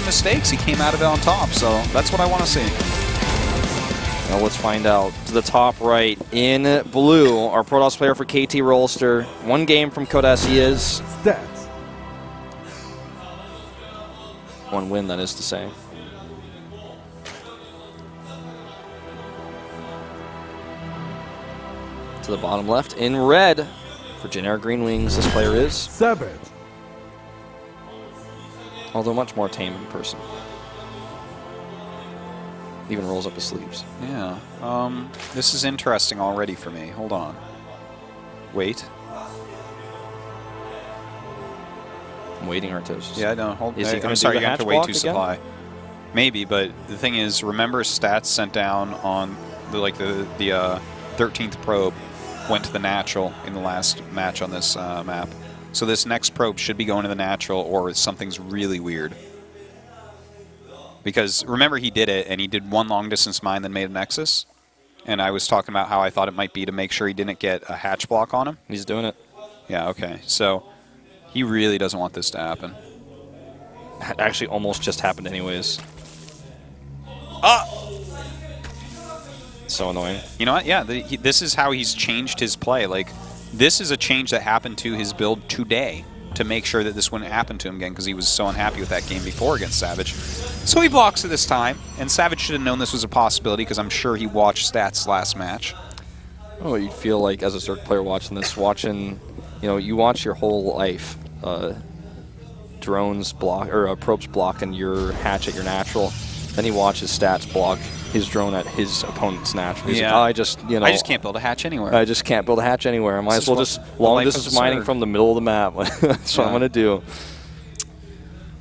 mistakes, he came out of it on top. So that's what I want to see. Well, let's find out. To the top right, in blue, our Protoss player for KT Rolster. 1 game from Code S he is. Stats. 1 win, that is to say. To the bottom left, in red, for generic Green Wings, this player is 7. Although much more tame in person. Even rolls up his sleeves. Yeah. This is interesting already for me. Hold on. Wait. I'm waiting, Artosis. Yeah, no, hold on. Is he I'm sorry, do you the have to hatch wait block to again? supply. Maybe, but the thing is, remember stats sent down on the 13th probe went to the natural in the last match on this map. So this next probe should be going to the natural, or something's really weird. Because remember, he did it, and he did 1 long distance mine, then made a nexus. And I was talking about how I thought it might be to make sure he didn't get a hatch block on him. He's doing it. Yeah, okay. So he really doesn't want this to happen. That actually almost just happened anyways. Ah! So annoying. You know what? Yeah, this is how he's changed his play. Like, this is a change that happened to his build today to make sure that this wouldn't happen to him again, because he was so unhappy with that game before against Savage. So he blocks it this time, and Savage should have known this was a possibility, because I'm sure he watched stats last match. Oh, you'd feel like as a Cirque player watching this, you watch your whole life, drones block, or probes blocking your hatch at your natural. Then he watches stats block his drone at his opponent's natural. He's like, oh, I just can't build a hatch anywhere. I just can't build a hatch anywhere. I might as well just long distance mining from the middle of the map. That's what I'm going to do.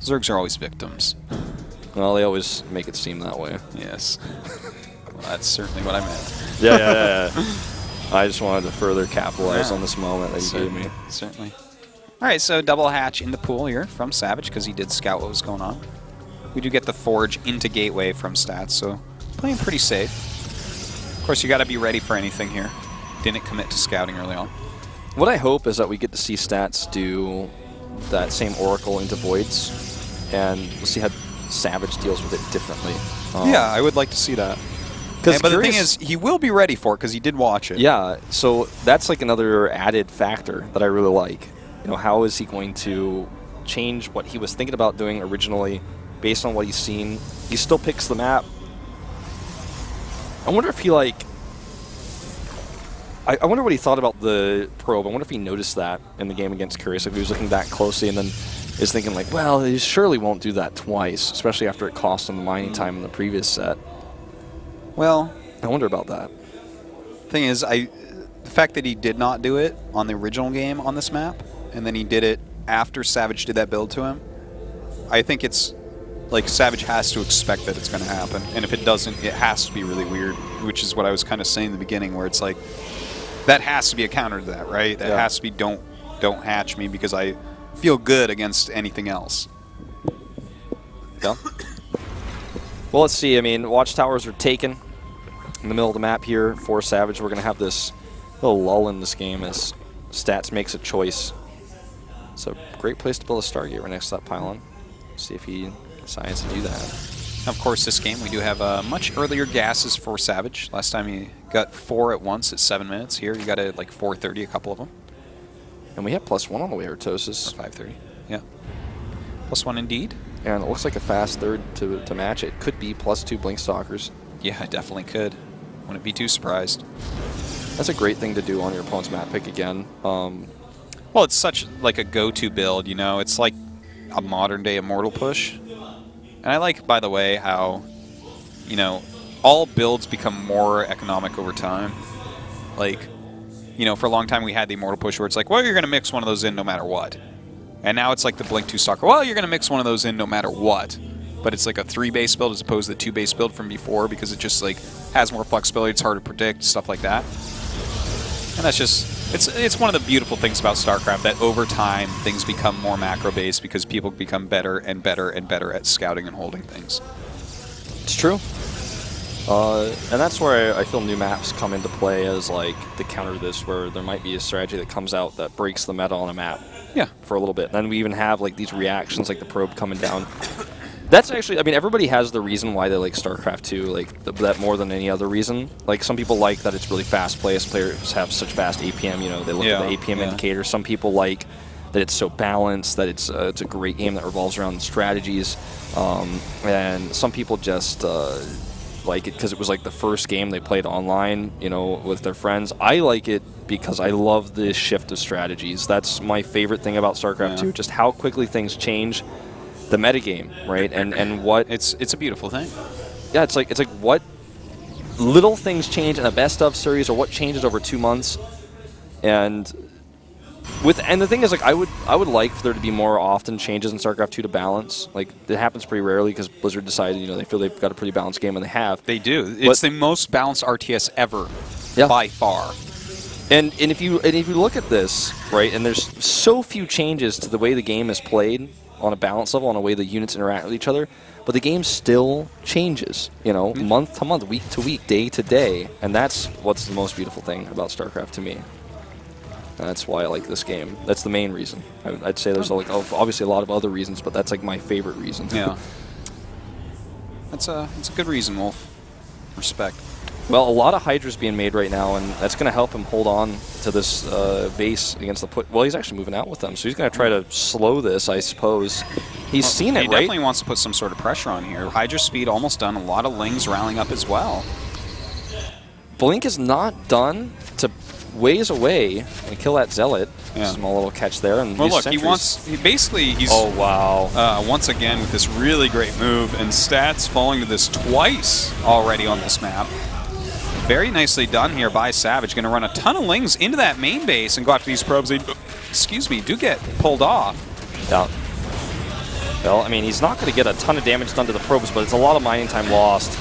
Zergs are always victims. Well, they always make it seem that way. Yes. Well, that's certainly what I meant. Yeah. I just wanted to further capitalize on this moment that you gave me. Certainly. All right, so double hatch in the pool here from Savage, because he did scout what was going on. We do get the Forge into Gateway from stats, so playing pretty safe. Of course, you got to be ready for anything here. Didn't commit to scouting early on. What I hope is that we get to see stats do that same Oracle into Voids, and we'll see how Savage deals with it differently. Yeah, I would like to see that. But the thing is, he will be ready for it because he did watch it. Yeah, so that's like another added factor that I really like. How is he going to change what he was thinking about doing originally based on what he's seen? He still picks the map. I wonder if he I wonder what he thought about the probe. I wonder if he noticed that in the game against Curious, if he was looking that closely and then is thinking like, well, he surely won't do that twice, especially after it cost him the mining time in the previous set. Well, I wonder about that. Thing is, the fact that he did not do it on the original game on this map, and then he did it after Savage did that build to him, I think it's like Savage has to expect that it's going to happen, and if it doesn't, it has to be really weird, which is what I was kind of saying in the beginning, where it's like, that has to be a counter to that, right? That has to be don't hatch me because I feel good against anything else. Yeah. Well, let's see. I mean, watchtowers are taken in the middle of the map here for Savage. We're going to have this little lull in this game as Stats makes a choice. So, great place to build a Stargate right next to that pylon. See if he decides to do that. Of course, this game we do have much earlier gases for Savage. Last time he got 4 at once at 7 minutes. Here you got it at like 4:30, a couple of them. And we have +1 on the way, Artosis. 5:30, yeah. +1 indeed. And it looks like a fast third to match it. Could be +2 Blink Stalkers. Yeah, it definitely could. Wouldn't be too surprised. That's a great thing to do on your opponent's map pick again. Well, it's such like a go-to build, you know. It's like a modern-day Immortal push. And I like, by the way, how, you know, all builds become more economic over time. Like, you know, for a long time we had the Immortal push where it's like, well, you're going to mix one of those in no matter what. And now it's like the Blink 2 Stalker. Well, you're going to mix one of those in no matter what. But it's like a 3-base build as opposed to the 2-base build from before because it just like has more flexibility, it's harder to predict, stuff like that. And that's just, it's one of the beautiful things about StarCraft that over time things become more macro-based because people become better and better and better at scouting and holding things. It's true. And that's where I feel new maps come into play as like the counter to this, where there might be a strategy that comes out that breaks the meta on a map. Yeah. For a little bit. And then we even have like these reactions like the probe coming down That's actually, I mean, everybody has the reason why they like StarCraft II, like that more than any other reason. Like some people like that it's really fast-paced. Players have such fast APM. You know, they look at the APM indicator. Some people like that it's so balanced, that it's a great game that revolves around strategies, and some people just like it because it was like the first game they played online, you know, with their friends. I like it because I love the shift of strategies. That's my favorite thing about StarCraft II, just how quickly things change. The metagame, right, and what it's a beautiful thing. Yeah, it's like what little things change in a best of series, or what changes over 2 months, and the thing is, like, I would like for there to be more often changes in StarCraft II to balance. Like, it happens pretty rarely because Blizzard decided, you know, they feel they've got a pretty balanced game, and they have. They do. It's the most balanced RTS ever, by far. And if you look at this, right, and there's so few changes to the way the game is played on a balance level, on the way the units interact with each other, but the game still changes, you know, month to month, week to week, day to day, and that's what's the most beautiful thing about StarCraft to me. And that's why I like this game. That's the main reason. I'd say there's like obviously a lot of other reasons, but that's like my favorite reason. Yeah, that's a good reason, Wolf. Respect. Well, a lot of Hydras being made right now, and that's going to help him hold on to this base against the put. Well, he's actually moving out with them, so he's going to try to slow this, I suppose. He's seen it, right? He definitely wants to put some sort of pressure on here. Hydra speed almost done. A lot of Lings rallying up as well. Blink is not done to ways away and kill that Zealot. Yeah. Small little catch there. And well, look, he's oh, wow. Once again with this really great move, and stats falling to this twice already on this map. Very nicely done here by Savage. Going to run a ton of Lings into that main base and go after these probes. They, excuse me, do get pulled off. Yeah. Well, I mean, he's not going to get a ton of damage done to the probes, but it's a lot of mining time lost.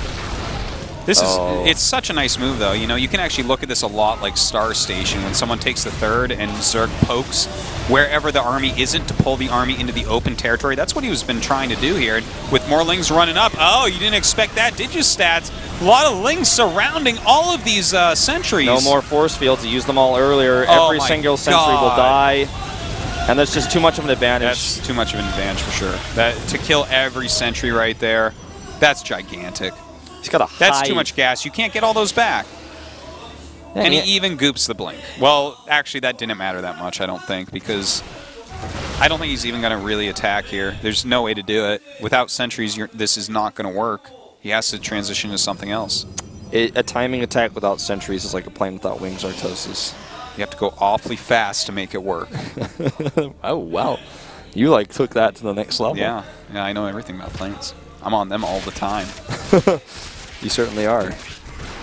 It's such a nice move, though. You know, you can actually look at this a lot like Star Station, when someone takes the third and Zerg pokes wherever the army isn't to pull the army into the open territory. That's what he's been trying to do here. With more Lings running up. Oh, you didn't expect that, did you, Stats? A lot of Lings surrounding all of these sentries. No more force field to use them all earlier. Every single sentry will die. And that's just too much of an advantage. That's too much of an advantage for sure. To kill every sentry right there, that's gigantic. He's got a That's too much gas. You can't get all those back. Yeah, and he even goops the blink. Well, actually, that didn't matter that much, I don't think, because I don't think he's even going to really attack here. There's no way to do it. Without sentries, this is not going to work. He has to transition to something else. A timing attack without sentries is like a plane without wings, Artosis. You have to go awfully fast to make it work. Oh, wow. You, like, took that to the next level. Yeah, I know everything about planes. I'm on them all the time. You certainly are.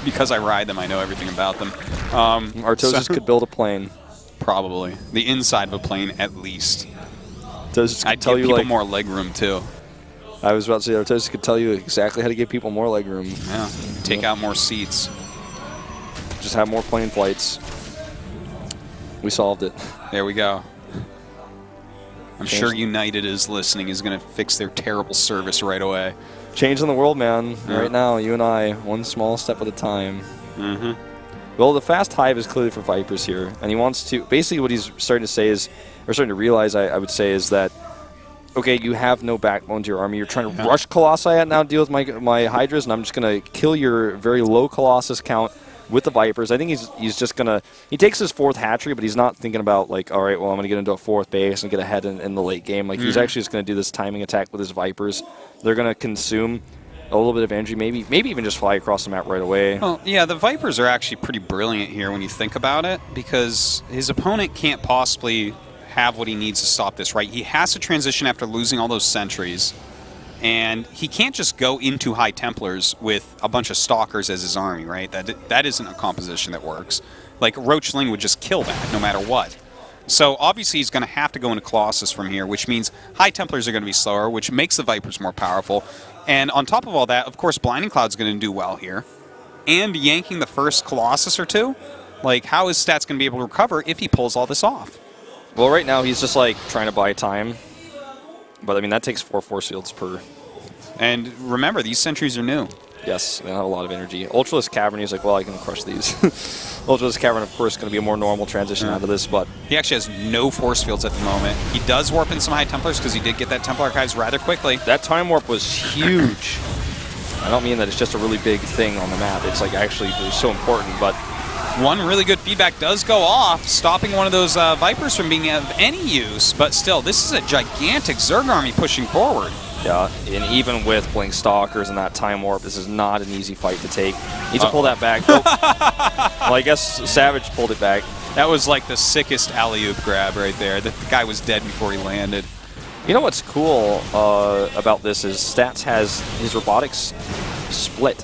Because I ride them, I know everything about them. Artosis could build a plane. Probably. The inside of a plane, at least. I'd tell you, people more leg room, too. I was about to say, Artosis could tell you exactly how to give people more leg room. Yeah, take out more seats. Just have more plane flights. We solved it. There we go. I'm sure United is listening, is going to fix their terrible service right away. Changing the world, man. Yeah. Right now, you and I, one small step at a time. Mm-hmm. Well, the fast hive is clearly for Vipers here, and he wants to. Basically, what he's starting to say is, or starting to realize, I would say, is that okay, you have no backbone to your army. You're trying to rush Colossi out now, deal with my Hydras, and I'm just going to kill your very low Colossus count with the Vipers. I think he's just going to... He takes his fourth hatchery, but he's not thinking about, like, all right, well, I'm going to get into a fourth base and get ahead in the late game. Like, he's actually just going to do this timing attack with his Vipers. They're going to consume a little bit of energy, maybe even just fly across the map right away. Well, yeah, the Vipers are actually pretty brilliant here when you think about it, because his opponent can't possibly have what he needs to stop this, right? He has to transition after losing all those sentries, and he can't just go into High Templars with a bunch of Stalkers as his army, right? That isn't a composition that works. Like, Roachling would just kill that no matter what. So, obviously, he's going to have to go into Colossus from here, which means High Templars are going to be slower, which makes the Vipers more powerful. And on top of all that, of course, Blinding Cloud's going to do well here. And yanking the first Colossus or two, like, how is Stats going to be able to recover if he pulls all this off? Well, right now, he's just, like, trying to buy time. But, I mean, that takes 4 force fields per... And remember, these sentries are new. Yes, they have a lot of energy. Ultraless Cavern, he's like, well, I can crush these. Ultraless Cavern, of course, going to be a more normal transition out of this, but... He actually has no force fields at the moment. He does warp in some High Templars because he did get that Templar Archives rather quickly. That Time Warp was huge. I don't mean that it's just a really big thing on the map. It's like actually so important, but... One really good feedback does go off, stopping one of those Vipers from being of any use, but still, this is a gigantic Zerg army pushing forward. Yeah, and even with Blink Stalkers and that Time Warp, this is not an easy fight to take. Needs to pull that back. Well, I guess Savage pulled it back. That was like the sickest alley-oop grab right there. The guy was dead before he landed. You know what's cool about this is Stats has his robotics split.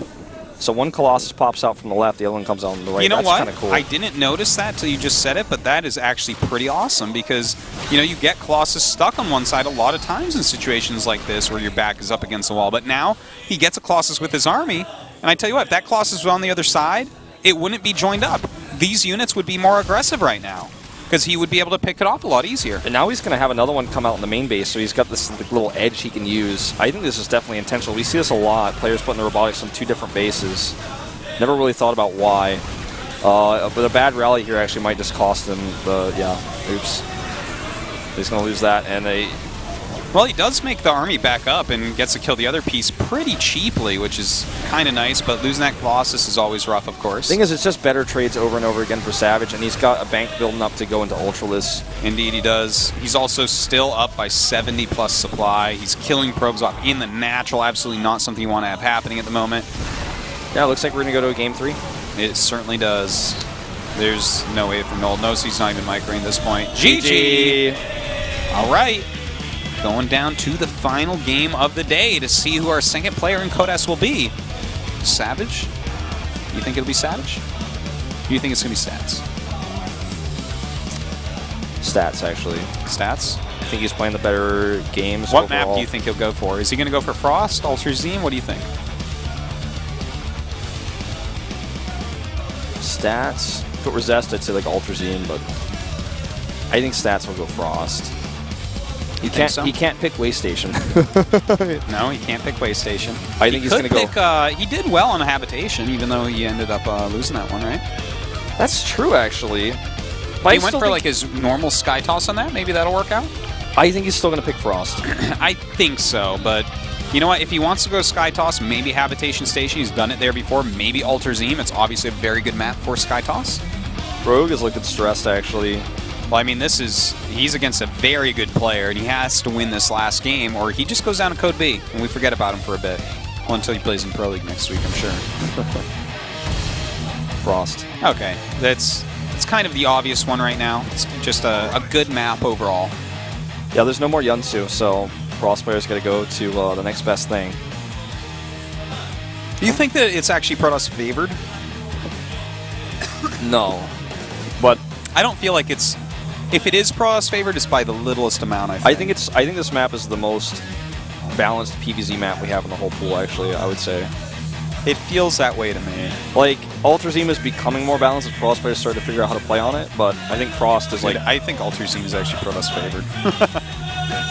So one Colossus pops out from the left, the other one comes out on the right. You know That's what? kind of cool. I didn't notice that till you just said it, but that is actually pretty awesome because, you know, you get Colossus stuck on one side a lot of times in situations like this where your back is up against the wall. But now he gets a Colossus with his army, and I tell you what, if that Colossus was on the other side, it wouldn't be joined up. These units would be more aggressive right now because he would be able to pick it off a lot easier. And now he's going to have another one come out in the main base, so he's got this little edge he can use. I think this is definitely intentional. We see this a lot, players putting the robotics on 2 different bases. Never really thought about why. But a bad rally here actually might just cost him the, oops. He's going to lose that, and Well, he does make the army back up and gets to kill the other piece pretty cheaply, which is kind of nice, but losing that Colossus is always rough, of course. The thing is, it's just better trades over and over again for Savage, and he's got a bank building up to go into Ultraless. Indeed, he does. He's also still up by 70+ supply. He's killing probes off in the natural, absolutely not something you want to have happening at the moment. Yeah, it looks like we're going to go to a game 3. It certainly does. There's no way for Noel. No, so he's not even microing at this point. GG! All right. Going down to the final game of the day to see who our second player in Code S will be. Savage? You think it'll be Savage? Or you think it's going to be Stats? Stats, actually. Stats? I think he's playing the better games What overall. map do you think he'll go for? Is he going to go for Frost, Ultrazine? What do you think? Stats. If it were Zest, I'd say like Ultrazine, but I think Stats will go Frost. He can't pick Waystation. No, he can't pick Waystation. I think he's going to go. He did well on a Habitation, even though he ended up losing that one, right? That's true, actually. But he went for like his normal Sky Toss on that. Maybe that'll work out. I think he's still going to pick Frost. I think so, but you know what? If he wants to go Sky Toss, maybe Habitation Station. He's done it there before. Maybe Ultrazine. It's obviously a very good map for Sky Toss. Rogue is looking stressed, actually. Well, I mean, he's against a very good player, and he has to win this last game, or he just goes down to Code B, and we forget about him for a bit. Well, until he plays in Pro League next week, I'm sure. Frost. Okay, it's kind of the obvious one right now. It's just a good map overall. Yeah, there's no more Yunsu, so Frost player's got to go to the next best thing. Do you think that it's actually Protoss favored? No, but I don't feel like it's. If it is Protoss favored, it's by the littlest amount. I think this map is the most balanced PvZ map we have in the whole pool. Actually, I would say it feels that way to me. Like Ultrazine is becoming more balanced as Frost players start to figure out how to play on it. But I think Frost is like. I think Ultrazine is actually Protoss favored.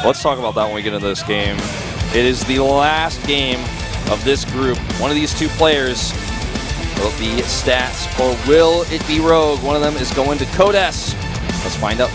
Let's talk about that when we get into this game. It is the last game of this group. One of these 2 players. Will it be Stats or will it be Rogue? One of them is going to Code S. Let's find out.